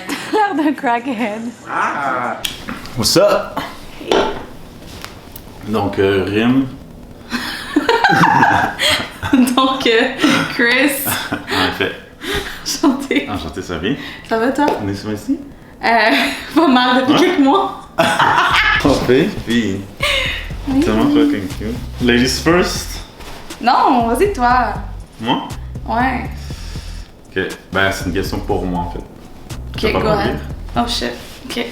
T'as l'air d'un crackhead. Ah! What's up? Donc, Rim. Donc, Chris. En effet. Enchanté. Enchanté, ça vient? Ça va, toi? On est sur ici? Pas mal depuis quelques mois. Parfait, puis. Tellement fucking cute. Ladies first? Non, vas-y, toi. Moi? Ouais. Ok, ben c'est une question pour moi en fait. Ok, go ahead. Oh shit. Ok.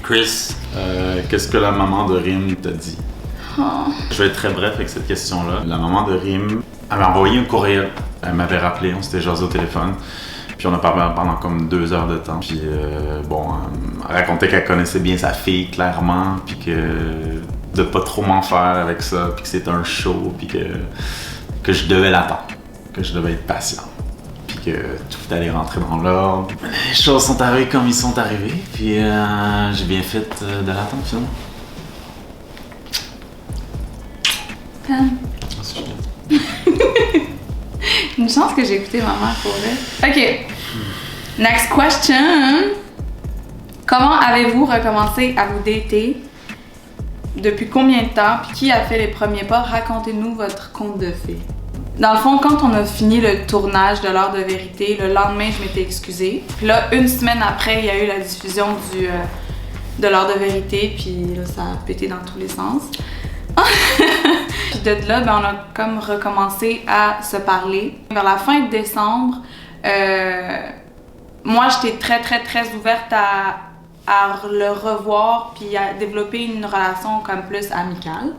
Chris, qu'est-ce que la maman de Rim t'a dit? Oh. Je vais être très bref avec cette question-là. La maman de Rim, elle m'a envoyé un courriel. Elle m'avait rappelé, on s'était jasé au téléphone. Puis on a parlé pendant comme 2 heures de temps. Puis bon, elle racontait qu'elle connaissait bien sa fille, clairement. Puis que de pas trop m'en faire avec ça. Puis que c'était un show. Puis que je devais l'attendre. Que je devais être patient. Puis que tout allait rentrer dans l'ordre. Les choses sont arrivées comme ils sont arrivées. Puis j'ai bien fait de l'attendre finalement. Une chance que j'ai écouté maman pour vrai. Ok. Next question. Comment avez-vous recommencé à vous dater? Depuis combien de temps? Puis qui a fait les premiers pas? Racontez-nous votre conte de fées. Dans le fond, quand on a fini le tournage de l'heure de vérité, le lendemain, je m'étais excusée. Puis là, une semaine après, il y a eu la diffusion de l'heure de vérité. Puis là, ça a pété dans tous les sens. Puis de là, ben, on a comme recommencé à se parler. Vers la fin de décembre, moi, j'étais très ouverte à le revoir puis à développer une relation comme plus amicale.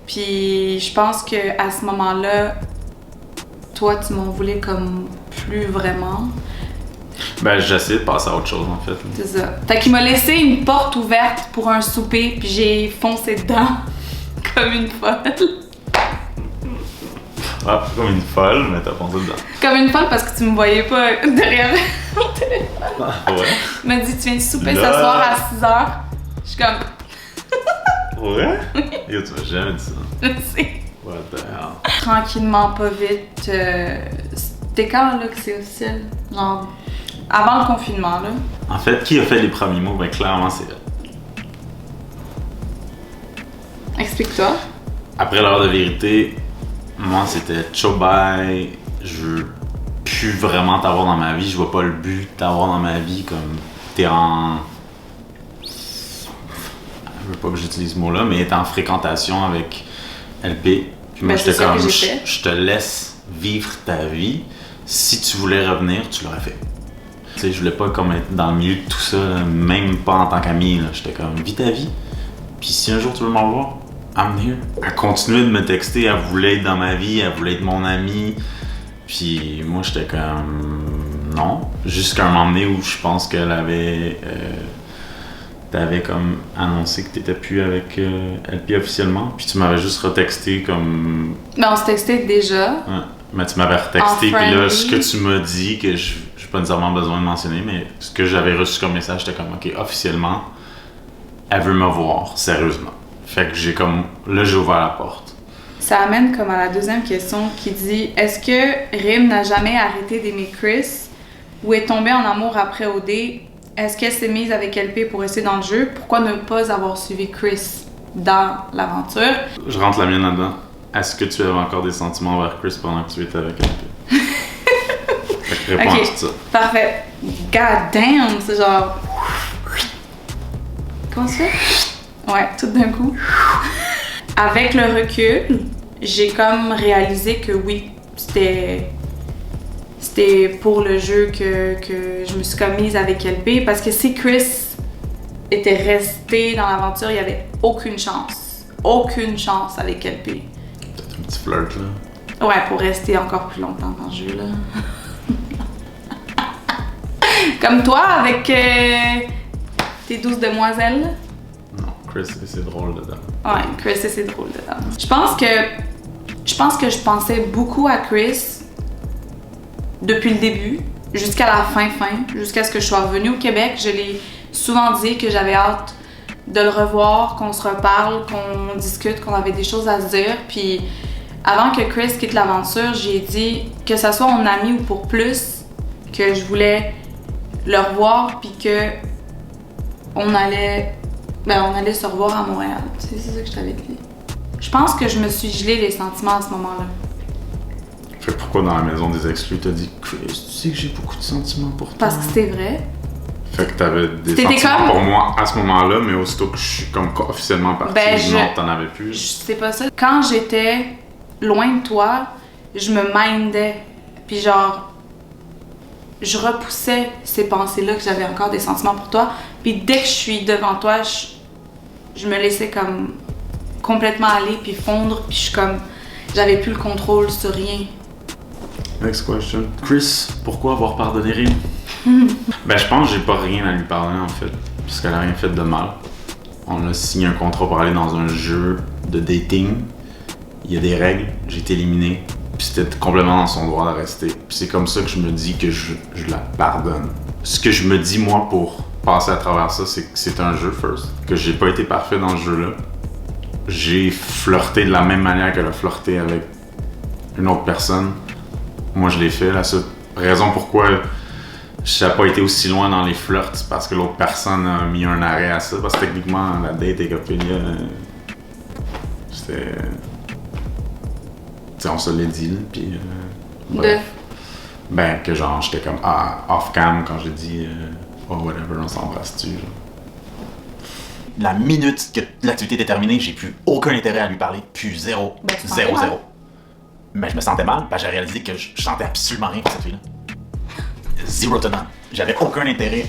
Puis je pense qu'à ce moment-là, toi, tu m'en voulais comme plus vraiment. Ben, j'essaie de passer à autre chose, en fait. C'est ça. Fait qu'il m'a laissé une porte ouverte pour un souper, puis j'ai foncé dedans comme une folle. Ah, comme une folle, mais t'as foncé dedans. Comme une folle parce que tu me voyais pas derrière mon téléphone. Ah, ouais? Il m'a dit, tu viens de souper Là. ce soir à 6h. Je suis comme... Ouais? Yo, tu m'as jamais dit ça. Je sais. What the hell? Tranquillement, pas vite. C'était quand là que c'est officiel? Genre, avant le confinement, là. En fait, qui a fait les premiers mots? Ben, clairement, c'est elle. Explique-toi. Après l'heure de vérité, moi, c'était ciao bye. Je veux plus vraiment t'avoir dans ma vie. Je vois pas le but de t'avoir dans ma vie. Comme t'es en. Je veux pas que j'utilise ce mot-là, mais t'es en fréquentation avec LP. Puis moi, Ben, j'étais c'est ça comme, que j'ai fait. je te laisse vivre ta vie. Si tu voulais revenir, tu l'aurais fait. Tu sais, je voulais pas comme être dans le milieu de tout ça, même pas en tant qu'ami. J'étais comme, vis ta vie. Puis si un jour tu veux m'en voir, I'm here. Elle continuait de me texter, elle voulait être dans ma vie, elle voulait être mon amie. Puis moi, j'étais comme, non. Jusqu'à un moment donné où je pense qu'elle avait... t'avais comme annoncé que t'étais plus avec LP officiellement, puis tu m'avais juste retexté comme... Ben, on se textait déjà. Ouais. Mais tu m'avais retexté, puis là, ce que tu m'as dit, que j'ai pas nécessairement besoin de mentionner, mais ce que j'avais reçu comme message, j'étais comme, ok, officiellement, elle veut me voir, sérieusement. Fait que j'ai comme... Là, j'ai ouvert la porte. Ça amène comme à la deuxième question qui dit, est-ce que Rim n'a jamais arrêté d'aimer Chris ou est tombée en amour après OD? Est-ce qu'elle s'est mise avec LP pour rester dans le jeu? Pourquoi ne pas avoir suivi Chris dans l'aventure? Je rentre la mienne là-dedans. Est-ce que tu avais encore des sentiments envers Chris pendant que tu étais avec LP? Fait que réponds à tout ça. Parfait. God damn, c'est genre... Comment ça fait? Ouais, tout d'un coup. Avec le recul, j'ai comme réalisé que oui, c'était pour le jeu que je me suis comme mise avec LP, parce que si Chris était resté dans l'aventure, il n'y avait aucune chance avec LP. Peut-être un petit flirt, là. Ouais, pour rester encore plus longtemps dans le jeu, là. Comme toi, avec tes 12 demoiselles. Non, Chris, c'est drôle dedans. Ouais, Chris, c'est drôle dedans. Je pense que je pensais beaucoup à Chris depuis le début, jusqu'à la fin, jusqu'à ce que je sois revenue au Québec. Je l'ai souvent dit que j'avais hâte de le revoir, qu'on se reparle, qu'on discute, qu'on avait des choses à se dire. Puis avant que Chris quitte l'aventure, j'ai dit que ça soit mon ami ou pour plus, que je voulais le revoir puis que on allait se revoir à Montréal. C'est ça que je t'avais dit. Je pense que je me suis gelé les sentiments à ce moment-là. Fait que pourquoi dans la maison des exclus t'as dit Chris, tu sais que j'ai beaucoup de sentiments pour toi? Parce que c'était vrai. Fait que t'avais des sentiments pour moi à ce moment-là, mais aussitôt que je suis comme officiellement partie, non, t'en avais plus. C'est pas ça. Quand j'étais loin de toi, je me mindais. Puis genre, je repoussais ces pensées-là que j'avais encore des sentiments pour toi. Puis dès que je suis devant toi, je me laissais comme complètement aller puis fondre. Puis je suis comme, j'avais plus le contrôle sur rien. Next question. Chris, pourquoi avoir pardonné Rim? Ben, je pense que j'ai pas rien à lui pardonner en fait, parce qu'elle a rien fait de mal. On a signé un contrat pour aller dans un jeu de dating. Il y a des règles, j'ai été éliminé, puis c'était complètement dans son droit de rester. Puis c'est comme ça que je me dis que je la pardonne. Ce que je me dis moi pour passer à travers ça, c'est que c'est un jeu first, que j'ai pas été parfait dans ce jeu-là. J'ai flirté de la même manière qu'elle a flirté avec une autre personne. Moi, je l'ai fait. La seule raison pourquoi je n'ai pas été aussi loin dans les flirts, c'est parce que l'autre personne a mis un arrêt à ça. Parce que techniquement, la date avec Ophélia, c'était... T'sais, on se l'est dit, là, puis... Ben, que genre, j'étais comme off-cam quand j'ai dit oh, whatever, on s'embrasse-tu, genre. La minute que l'activité était terminée, j'ai plus aucun intérêt à lui parler, plus zéro. Zéro. Mais je me sentais mal, parce que j'ai réalisé que je sentais absolument rien pour cette fille-là. Zéro tenant. J'avais aucun intérêt.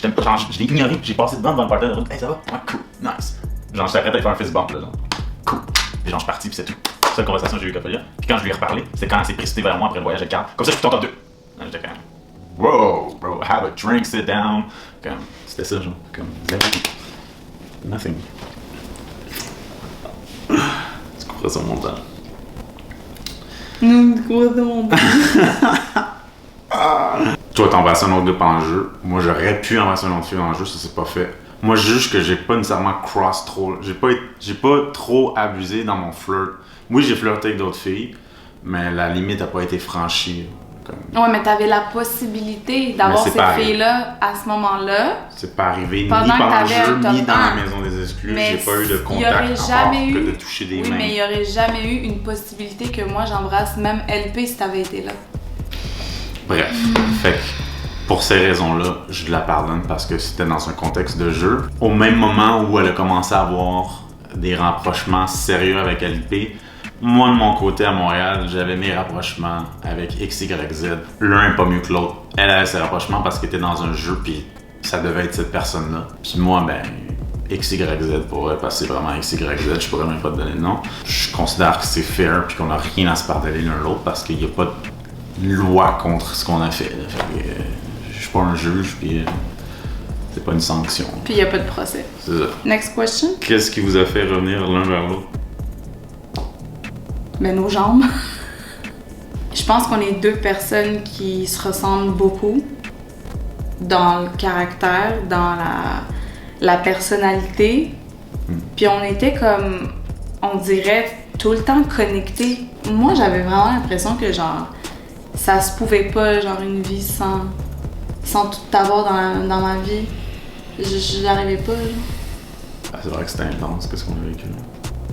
Genre, je l'ai ignoré, j'ai passé devant le party de route. Hey, ça va? Ouais, cool, nice. Genre, je t'arrête de faire un fist bump, là, genre. Cool. Puis genre, je suis parti, puis c'est tout. C'est la conversation que j'ai eu avec Ophélia. Puis quand je lui ai reparlé, c'est quand elle s'est précipitée vers moi après le voyage avec Carl. Comme ça, je suis ton top 2. J'étais comme, wow, bro, have a drink, sit down. Comme, c'était ça, genre. Comme, zéro. Nothing. Tu comprends ça, mon temps? Nous, gros de mon temps. Toi, t'as embrassé un autre gars pendant le jeu. Moi, j'aurais pu embrasser un autre fille dans le jeu, ça s'est pas fait. Moi, je juge que j'ai pas nécessairement cross trop. J'ai pas trop abusé dans mon flirt. Oui, j'ai flirté avec d'autres filles, mais la limite a pas été franchie. Comme... Ouais, mais t'avais la possibilité d'avoir ces filles-là à ce moment-là. C'est pas arrivé ni pendant le jeu, ni dans la maison des exclus. J'ai pas eu de contact encore que de toucher des mains. Oui, mais il y aurait jamais eu une possibilité que moi j'embrasse même LP si t'avais été là. Bref, fait que pour ces raisons-là, je la pardonne parce que c'était dans un contexte de jeu. Au même moment où elle a commencé à avoir des rapprochements sérieux avec LP, moi, de mon côté, à Montréal, j'avais mes rapprochements avec X, Y, Z. L'un est pas mieux que l'autre. Elle avait ses rapprochements parce qu'elle était dans un jeu, puis ça devait être cette personne-là. Puis moi, ben, X, Y, Z pourrait passer vraiment X, Y, Z. Je pourrais même pas te donner de nom. Je considère que c'est fair, puis qu'on a rien à se pardonner l'un l'autre parce qu'il n'y a pas de loi contre ce qu'on a fait. Fait que, je suis pas un juge, puis c'est pas une sanction. Puis il n'y a pas de procès. C'est ça. Next question. Qu'est-ce qui vous a fait revenir l'un vers l'autre? Ben, nos jambes. Je pense qu'on est deux personnes qui se ressemblent beaucoup dans le caractère, dans la personnalité. Puis on était comme, on dirait, tout le temps connectés. Moi, j'avais vraiment l'impression que genre, ça se pouvait pas, genre une vie sans tout avoir dans ma vie. J'arrivais pas, genre. Ah, c'est vrai que c'était intense, qu'est-ce qu'on a vécu.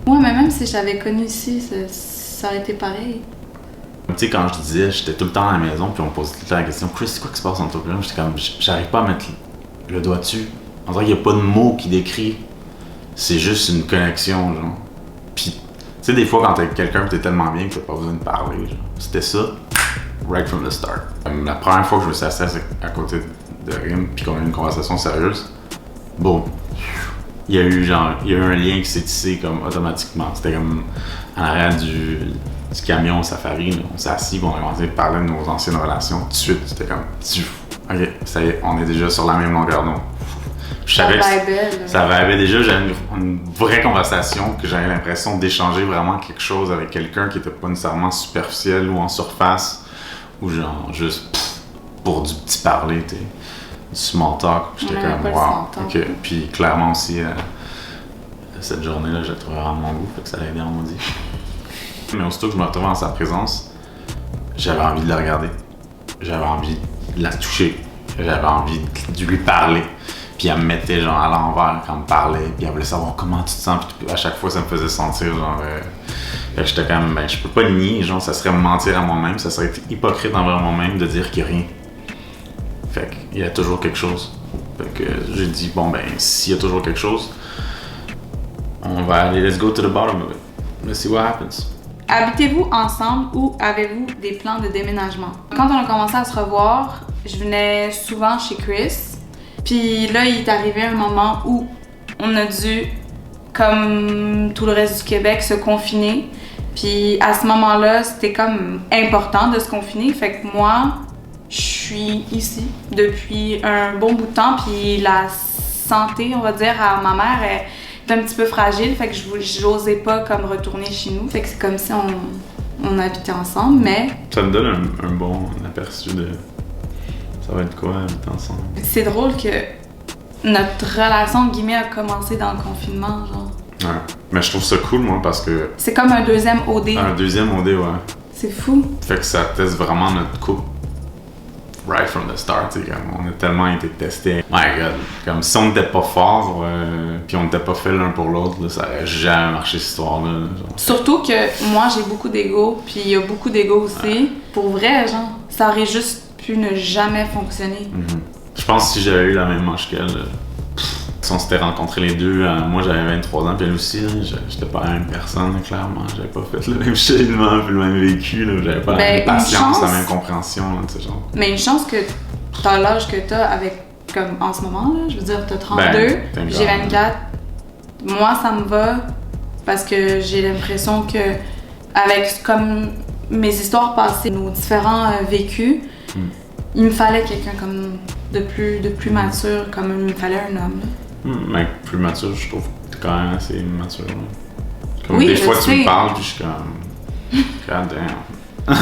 Ouais, mais même si je t'avais connu ici, ça aurait été pareil. Tu sais, quand je disais, j'étais tout le temps à la maison, puis on me posait tout le temps la question, Chris, c'est quoi qui se passe entre toi? J'étais comme, j'arrive pas à mettre le doigt dessus. On dirait qu'il n'y a pas de mots qui décrit. C'est juste une connexion, genre. Puis, tu sais, des fois, quand t'es avec quelqu'un, t'es tellement bien que t'as pas besoin de parler, genre. C'était ça, right from the start. La première fois que je me suis assis à côté de Rim, puis qu'on a eu une conversation sérieuse, bon. Il y a eu un lien qui s'est tissé comme automatiquement. C'était comme en arrière du camion au safari, là. On s'est assis, on a commencé à parler de nos anciennes relations. Tout de suite, c'était comme, ok, ça y est, on est déjà sur la même longueur d'onde. Je savais que ça vibait déjà, j'avais une vraie conversation, que j'avais l'impression d'échanger vraiment quelque chose avec quelqu'un qui était pas nécessairement superficiel ou en surface, ou genre juste pour du petit parler, tu sais. Small talk, j'étais comme wow, ok. Puis clairement aussi, cette journée-là, j'ai trouvé vraiment mon goût, fait que ça l'a aidé en maudit. Mais aussitôt que je me retrouvais en sa présence, j'avais envie de la regarder. J'avais envie de la toucher. J'avais envie de lui parler. Puis elle me mettait genre à l'envers quand elle me parlait. Puis elle voulait savoir comment tu te sens. Puis à chaque fois, ça me faisait sentir genre... j'étais quand même... Ben, je peux pas le nier. Genre, ça serait me mentir à moi-même. Ça serait être hypocrite envers moi-même de dire qu'il y a rien. Fait qu'il y a toujours quelque chose. Fait que j'ai dit, bon ben, s'il y a toujours quelque chose, on va aller, let's go to the bottom of it. Let's see what happens. Habitez-vous ensemble ou avez-vous des plans de déménagement? Quand on a commencé à se revoir, je venais souvent chez Chris. Puis là, il est arrivé un moment où on a dû, comme tout le reste du Québec, se confiner. Puis à ce moment-là, c'était comme important de se confiner. Fait que moi, je suis ici depuis un bon bout de temps. Puis la santé, on va dire, à ma mère est un petit peu fragile. Fait que j'osais pas comme retourner chez nous. Fait que c'est comme si on habitait ensemble, mais... Ça me donne un bon aperçu de... Ça va être quoi, habiter ensemble? C'est drôle que notre relation, guillemets, a commencé dans le confinement, genre. Ouais. Mais je trouve ça cool, moi, parce que... C'est comme un deuxième OD. Un deuxième OD, ouais. C'est fou. Fait que ça teste vraiment notre couple. Right from the start, tu sais, comme on a tellement été testés. My God, comme si on n'était pas fort, puis on n'était pas fait l'un pour l'autre, là, ça aurait jamais marché cette histoire-là. Genre. Surtout que moi, j'ai beaucoup d'ego, puis il y a beaucoup d'ego aussi. Ouais. Pour vrai, genre, ça aurait juste pu ne jamais fonctionner. Mm-hmm. Je pense que si j'avais eu la même manche qu'elle, si on s'était rencontrés les deux, moi j'avais 23 ans, puis elle aussi, là, j'étais pas la même personne, clairement. J'avais pas fait le même cheminement, puis le même vécu, là, j'avais pas la même patience, la même compréhension, là, tu sais, genre. Mais une chance que t'as l'âge que t'as avec, comme en ce moment, là, je veux dire, t'as 32, j'ai 24. Moi, ça me va, parce que j'ai l'impression que, avec comme mes histoires passées, nos différents vécus, il me fallait quelqu'un comme de plus mature, comme il me fallait un homme, là. Mais plus mature, je trouve que t'es quand même assez mature. Là. Comme oui, des fois, sais. tu me parles, puis je suis comme. God damn.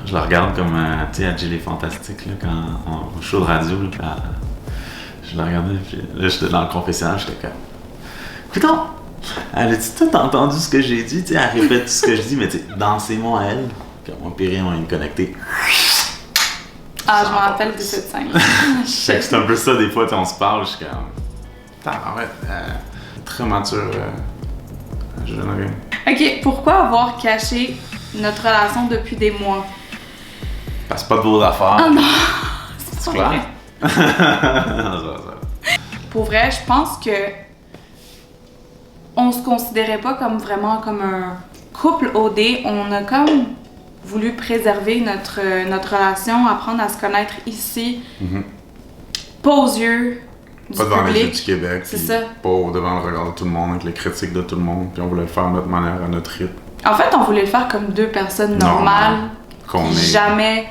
Je la regarde comme, tu sais, à Jill est fantastique, là, quand au show de radio, là, puis je la regardais, puis là, j'étais dans le confessionnal, j'étais comme. Putain! Elle a dit, tout entendu ce que j'ai dit, tu sais, elle répète tout ce que je dis, mais tu sais, dans ses mots à elle, comme mon péril, on est connecté. Ah, je me rappelle de cette scène. C'est un peu ça, des fois, on se parle, je suis comme. Putain, ouais, très mature, jeune homme. Ok, pourquoi avoir caché notre relation depuis des mois? Parce que pas de vos affaires. Ah non! C'est clair? Pour vrai, je pense que on se considérait pas comme vraiment comme un couple OD. On a comme voulu préserver notre relation, apprendre à se connaître ici, pas aux yeux du pas devant public. les yeux du Québec, c'est ça. Pas devant le regard de tout le monde, avec les critiques de tout le monde, puis on voulait le faire à notre manière, à notre rythme. En fait, on voulait le faire comme deux personnes normales, jamais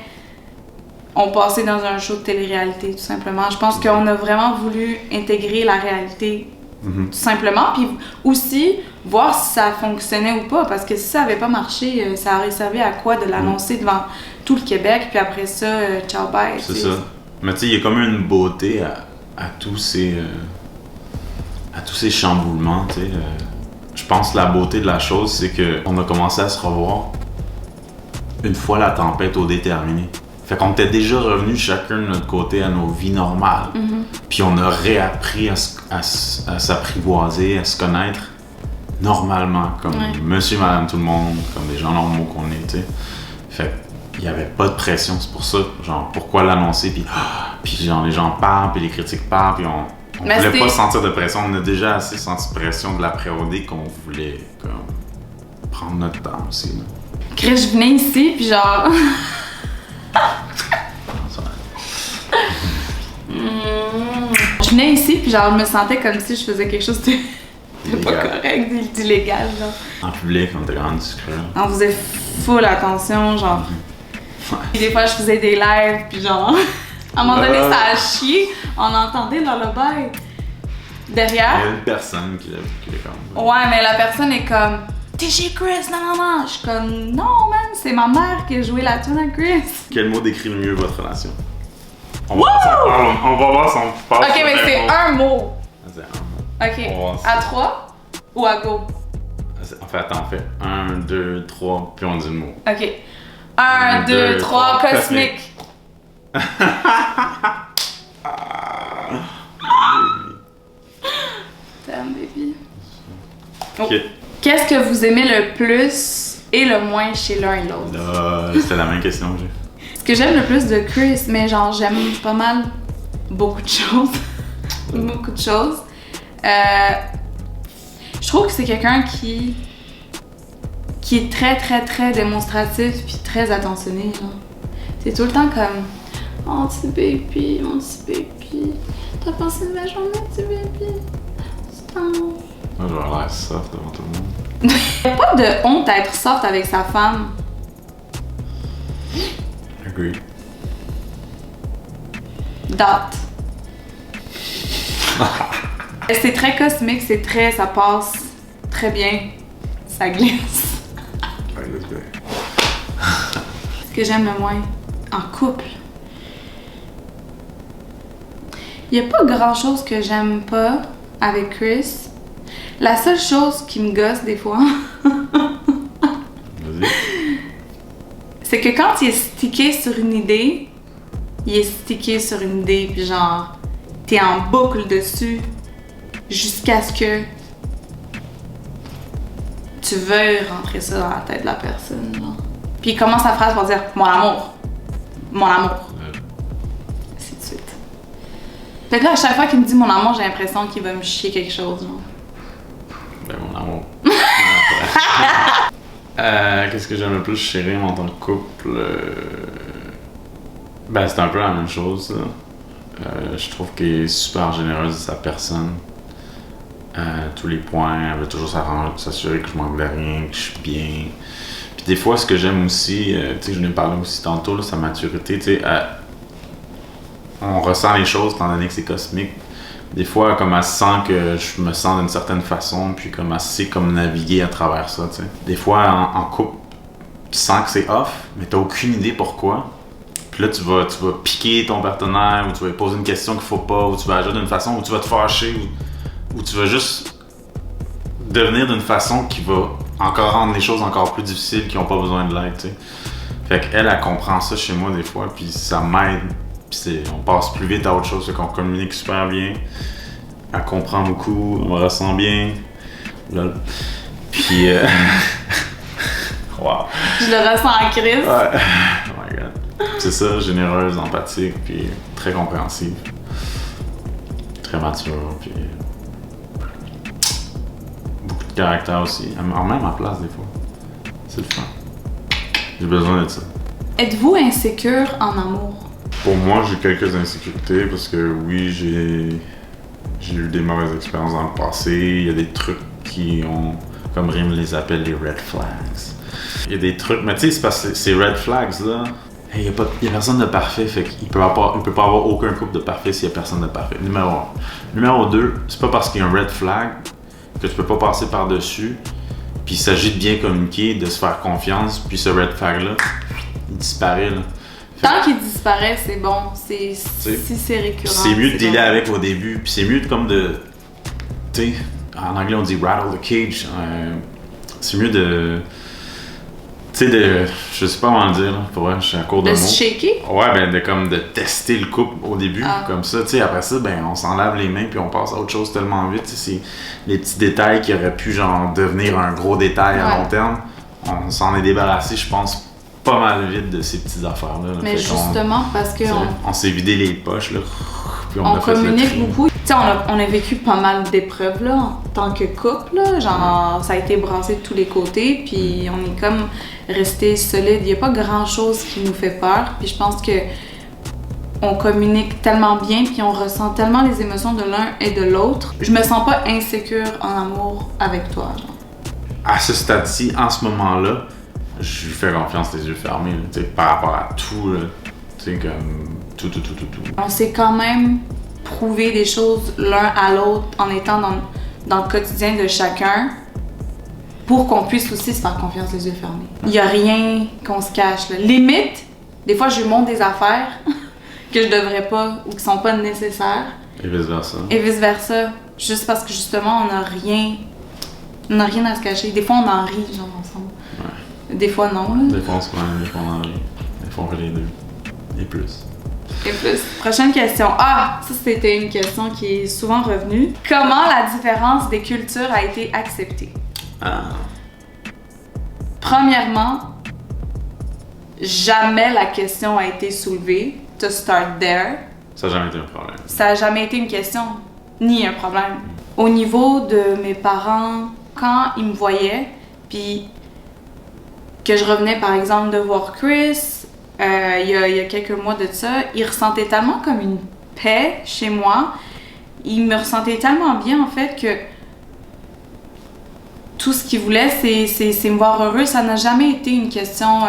on passait dans un show de télé-réalité, tout simplement. Je pense qu'on a vraiment voulu intégrer la réalité, tout simplement, puis aussi voir si ça fonctionnait ou pas, parce que si ça avait pas marché, ça aurait servi à quoi de l'annoncer devant tout le Québec, puis après ça, ciao bye. C'est ça. Mais tu sais, il y a comme une beauté à tous ces chamboulements, tu sais. Je pense que la beauté de la chose, c'est qu'on a commencé à se revoir une fois la tempête OD terminée. Fait qu'on était déjà revenus chacun de notre côté à nos vies normales. Puis on a réappris à s'apprivoiser, à se connaître normalement, comme monsieur, madame, tout le monde, comme des gens normaux qu'on est, tu sais. Fait qu'il n'y avait pas de pression, c'est pour ça, genre, pourquoi l'annoncer, puis genre, les gens parlent, puis les critiques parlent, puis on voulait pas sentir de pression. On a déjà assez senti pression de l'après-OD qu'on voulait, comme, prendre notre temps aussi, là. Chris, je venais ici, puis genre... Je venais ici, puis genre, je me sentais comme si je faisais quelque chose de pas correct, d'illégal, genre. En public, on était vraiment discret. On faisait full attention, genre. Puis des fois, je faisais des lives, puis genre, à un moment donné, ça a chié. On entendait dans le bail. Derrière. Il y a une personne qui est comme... Ouais, mais la personne est comme... T'es chez Chris, non. Je suis comme, non, man, c'est ma mère qui a joué la tune à Chris. Quel mot décrit le mieux votre relation? On va voir si on passe. Ok, mais c'est un mot. C'est un mot. Ok, à 3 ou à go? En fait, t'en fais 1, 2, 3, puis on dit le mot. Ok. 1, 2, 3, cosmique. Damn, baby. Oh. Ok. Qu'est-ce que vous aimez le plus et le moins chez l'un et l'autre? Là, c'était la même question que j'ai. Ce que j'aime le plus de Chris, mais genre j'aime pas mal beaucoup de choses. Beaucoup de choses. Je trouve que c'est quelqu'un qui est très très très démonstratif puis très attentionné. Genre. C'est tout le temps comme oh petit baby, mon petit baby, t'as passé une belle journée petit baby. C'est un... Moi, je vais avoir l'air soft devant tout le monde. Y'a pas de honte à être soft avec sa femme. Agree. Dot. C'est très cosmique, c'est très, ça passe très bien, ça glisse. Ouais, let's go. Ce que j'aime le moins en couple. Il y a pas grand chose que j'aime pas avec Chris. La seule chose qui me gosse des fois, Vas-y. c'est que quand il est stické sur une idée, il est stické sur une idée, puis genre, t'es en boucle dessus jusqu'à ce que tu veuilles rentrer ça dans la tête de la personne. Genre. Puis il commence sa phrase par dire mon amour. Mon amour. Ainsi de suite. Fait que là, à chaque fois qu'il me dit mon amour, j'ai l'impression qu'il va me chier quelque chose. Genre. Ben, mon amour. Qu'est-ce que j'aime le plus chez Rim en tant que couple? Ben, c'est un peu la même chose. Je trouve qu'elle est super généreuse de sa personne. Tous les points, elle veut toujours s'assurer que je manque de rien, que je suis bien. Puis des fois, ce que j'aime aussi, tu sais, je n'ai parlé aussi tantôt, là, sa maturité, tu sais, on ressent les choses étant donné que c'est cosmique. Des fois, comme elle sent que je me sens d'une certaine façon, puis comme elle sait comme naviguer à travers ça, tu sais. Des fois, en couple, tu sens que c'est off, mais t'as aucune idée pourquoi. Puis là, tu vas piquer ton partenaire, ou tu vas lui poser une question qu'il faut pas, ou tu vas agir d'une façon où tu vas te fâcher, ou tu vas juste devenir d'une façon qui va encore rendre les choses encore plus difficiles, qui n'ont pas besoin de l'aide, tu sais. Fait qu'elle, elle comprend ça chez moi des fois, puis ça m'aide. Puis on passe plus vite à autre chose, fait qu'on communique super bien. Elle comprend beaucoup, on me ressent bien. Lol. Puis wow. Je le ressens en crise. Ouais. Oh my god. C'est ça, généreuse, empathique, puis très compréhensive. Très mature, puis beaucoup de caractère aussi. Elle me remet à ma place des fois. C'est le fun. J'ai besoin de ça. Êtes-vous insécure en amour? Pour moi, j'ai quelques insécurités parce que oui, j'ai eu des mauvaises expériences dans le passé. Il y a des trucs qui ont, comme Rim les appelle, les red flags. Il y a des trucs, mais tu sais, c'est parce que ces red flags-là, il y a personne de parfait, fait qu'il peut pas avoir aucun couple de parfait s'il y a personne de parfait. Numéro 1. Numéro 2, c'est pas parce qu'il y a un red flag que tu peux pas passer par-dessus. Puis il s'agit de bien communiquer, de se faire confiance, puis ce red flag-là, il disparaît, là. Tant qu'il disparaît, c'est bon. Si c'est récurrent. C'est mieux de dealer bon. avec au début, puis c'est mieux comme de. Tu sais, en anglais on dit rattle the cage. C'est mieux de. Tu sais, je sais pas comment le dire, là, pour vrai, je suis à court de mots. De se shaker? Ouais, ben de tester le couple au début, comme ça, tu sais, après ça, ben on s'en lave les mains puis on passe à autre chose tellement vite, tu sais, c'est les petits détails qui auraient pu, genre, devenir un gros détail à long terme, on s'en est débarrassé, je pense, pas mal vite de ces petites affaires-là. Mais justement, parce que on s'est vidé les poches, là, puis on communique beaucoup. Tu sais, on a vécu pas mal d'épreuves, là, en tant que couple, là, genre, ça a été brassé de tous les côtés, puis on est comme resté solide. Il y a pas grand-chose qui nous fait peur, puis je pense que on communique tellement bien, puis on ressent tellement les émotions de l'un et de l'autre. Je me sens pas insécure en amour avec toi, genre. À ce stade-ci, en ce moment-là, je lui fais confiance les yeux fermés, là, par rapport à tout, tu sais, comme tout. On s'est quand même prouvé des choses l'un à l'autre en étant dans le quotidien de chacun pour qu'on puisse aussi se faire confiance les yeux fermés. Il y a rien qu'on se cache, là. Limite, des fois je lui montre des affaires que je devrais pas ou qui sont pas nécessaires. Et vice-versa. Et vice-versa. Juste parce que justement on n'a rien On n'a rien à se cacher. Des fois, on en rit, genre, ensemble. Ouais. Des fois, non, là. Des fois, on se prend, des fois, on en rit. Des fois, on fait les deux. Et plus. Et plus. Prochaine question. Ah, ça, c'était une question qui est souvent revenue. Comment la différence des cultures a été acceptée? Ah. Premièrement, jamais la question a été soulevée. To start there. Ça n'a jamais été un problème. Ça n'a jamais été une question, ni un problème. Au niveau de mes parents, quand ils me voyaient, puis que je revenais par exemple de voir Chris, il y a quelques mois de ça, ils ressentaient tellement comme une paix chez moi. Ils me ressentaient tellement bien en fait que tout ce qu'ils voulaient, c'est me voir heureux. Ça n'a jamais été une question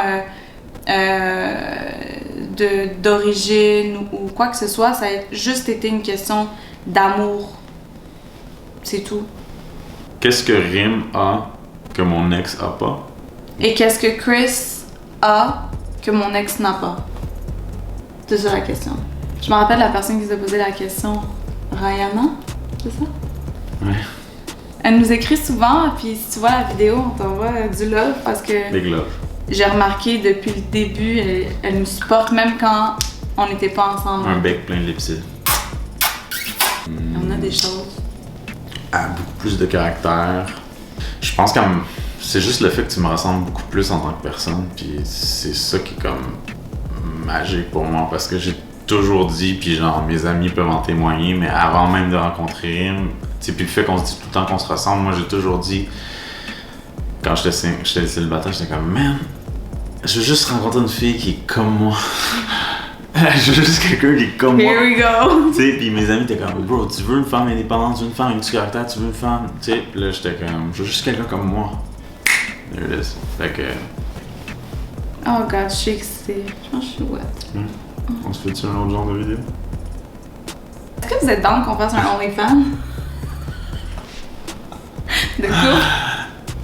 d'origine ou quoi que ce soit. Ça a juste été une question d'amour. C'est tout. Qu'est-ce que Rim a que mon ex a pas? Et qu'est-ce que Chris a que mon ex n'a pas? C'est ça la question. Je me rappelle la personne qui s'est posé la question. Rayana, c'est ça? Ouais. Elle nous écrit souvent, puis si tu vois la vidéo, on t'envoie du love parce que Les gloves. j'ai remarqué depuis le début, elle nous supporte même quand on n'était pas ensemble. Un bec plein de lipsil. On a des choses. A beaucoup plus de caractère. Je pense que c'est juste le fait que tu me ressembles beaucoup plus en tant que personne, puis c'est ça qui est comme magique pour moi, parce que j'ai toujours dit, puis genre mes amis peuvent en témoigner, mais avant même de rencontrer Rim, tu sais, puis le fait qu'on se dit tout le temps qu'on se ressemble, moi j'ai toujours dit, quand j'étais célibataire, j'étais comme, man, je veux juste rencontrer une fille qui est comme moi. Je veux juste quelqu'un qui est comme moi. Here we go! Tu sais, pis mes amis étaient comme, bro, tu veux une femme indépendante, tu veux une femme avec du caractère, tu veux une femme. Tu sais, là j'étais comme, je veux juste quelqu'un comme moi. There it is. Fait que. Oh god, je suis excitée. Je pense que je suis wet. On se fait-tu un autre genre de vidéo? Est-ce que vous êtes down qu'on fasse un OnlyFans? De couple?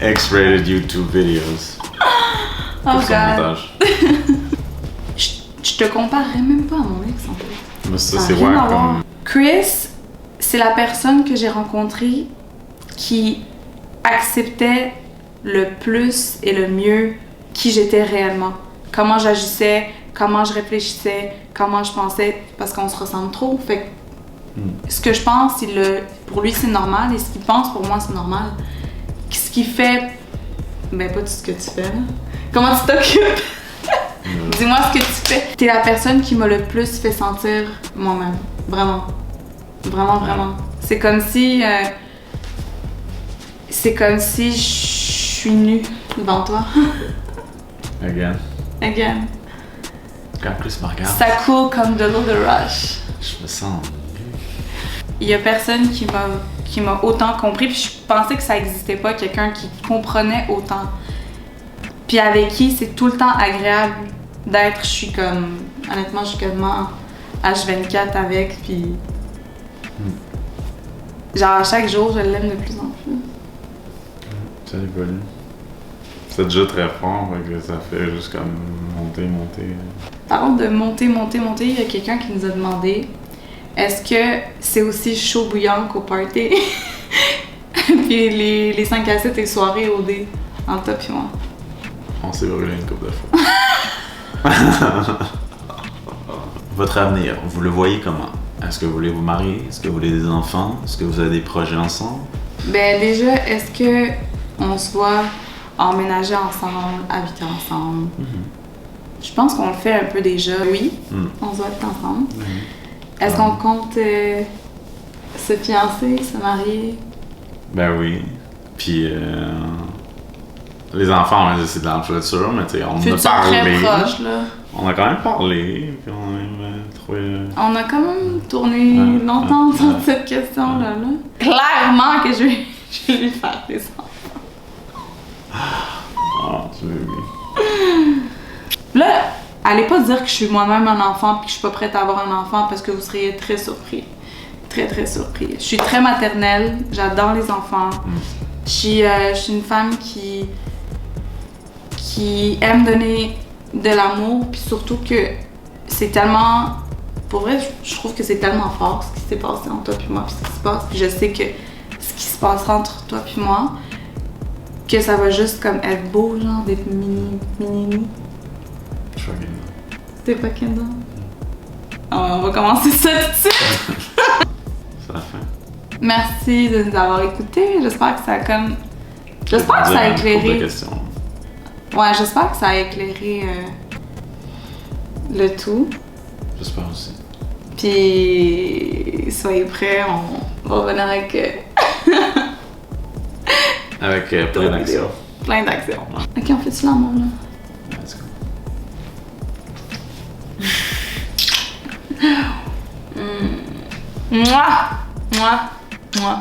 X-rated YouTube videos. Oh Pour son god. montage. Je te comparerais même pas à mon ex en fait. Mais ça, Ça a c'est rien ouais à voir. comme. Chris, c'est la personne que j'ai rencontrée qui acceptait le plus et le mieux qui j'étais réellement. Comment j'agissais, comment je réfléchissais, comment je pensais, parce qu'on se ressemble trop. Fait que ce que je pense, pour lui c'est normal, et ce qu'il pense pour moi c'est normal. Ce qu'il fait, ben pas tout ce que tu fais là. Comment tu t'occupes? Dis-moi ce que tu fais. T'es la personne qui m'a le plus fait sentir moi-même. Vraiment. Vraiment, vraiment. C'est comme si je suis nue devant toi. Again. Again. Quand plus me regarde, Ça coule comme de l'eau de rush. je me sens. Il y a personne qui m'a autant compris, puis je pensais que ça existait pas, quelqu'un qui comprenait autant. Puis avec qui c'est tout le temps agréable d'être. Honnêtement, je suis quasiment H24 avec, puis genre à chaque jour, je l'aime de plus en plus. Ça évolue. C'est déjà très fort, fait que ça fait juste comme monter. Parlant de monter, il y a quelqu'un qui nous a demandé est-ce que c'est aussi chaud bouillant qu'au party? Puis les 5 à 7 et soirées au dé, en top et moi. On s'est brûlé une couple de fois. Votre avenir, vous le voyez comment? Est-ce que vous voulez vous marier? Est-ce que vous voulez des enfants? Est-ce que vous avez des projets ensemble? Ben déjà, est-ce que on se voit emménager ensemble, habiter ensemble? Je pense qu'on le fait un peu déjà, oui. On se voit tout ensemble. Est-ce qu'on compte se fiancer, se marier? Ben oui. Puis les enfants, c'est dans le futur, mais tu sais, on en a Futur parlé. très proche, là. On a quand même parlé, puis on a même trouvé. On a quand même tourné longtemps sur cette question-là. Là. Clairement que je vais lui faire des enfants. Ah, tu veux, oui. Là, allez pas dire que je suis moi-même un enfant puis que je suis pas prête à avoir un enfant parce que vous seriez très surpris. Très, très surpris. Je suis très maternelle, j'adore les enfants. Je suis une femme qui aime donner de l'amour, puis surtout que c'est tellement... Pour vrai, je trouve que c'est tellement fort ce qui s'est passé entre toi puis moi, puis ce qui se passe. Puis je sais que ce qui se passera entre toi puis moi, que ça va juste comme être beau, genre d'être mini. Je suis ok. T'es pas Kendall? On va commencer ça tout de suite. C'est la fin. Merci de nous avoir écoutés. J'espère que ça a comme. J'espère que ça a éclairé. Ouais, j'espère que ça a éclairé le tout. J'espère aussi. Puis soyez prêts, on va revenir avec avec plein d'actions. Plein d'actions. Ok, on fait-tu l'amour là? Let's go. Mouah! Mouah! Mouah!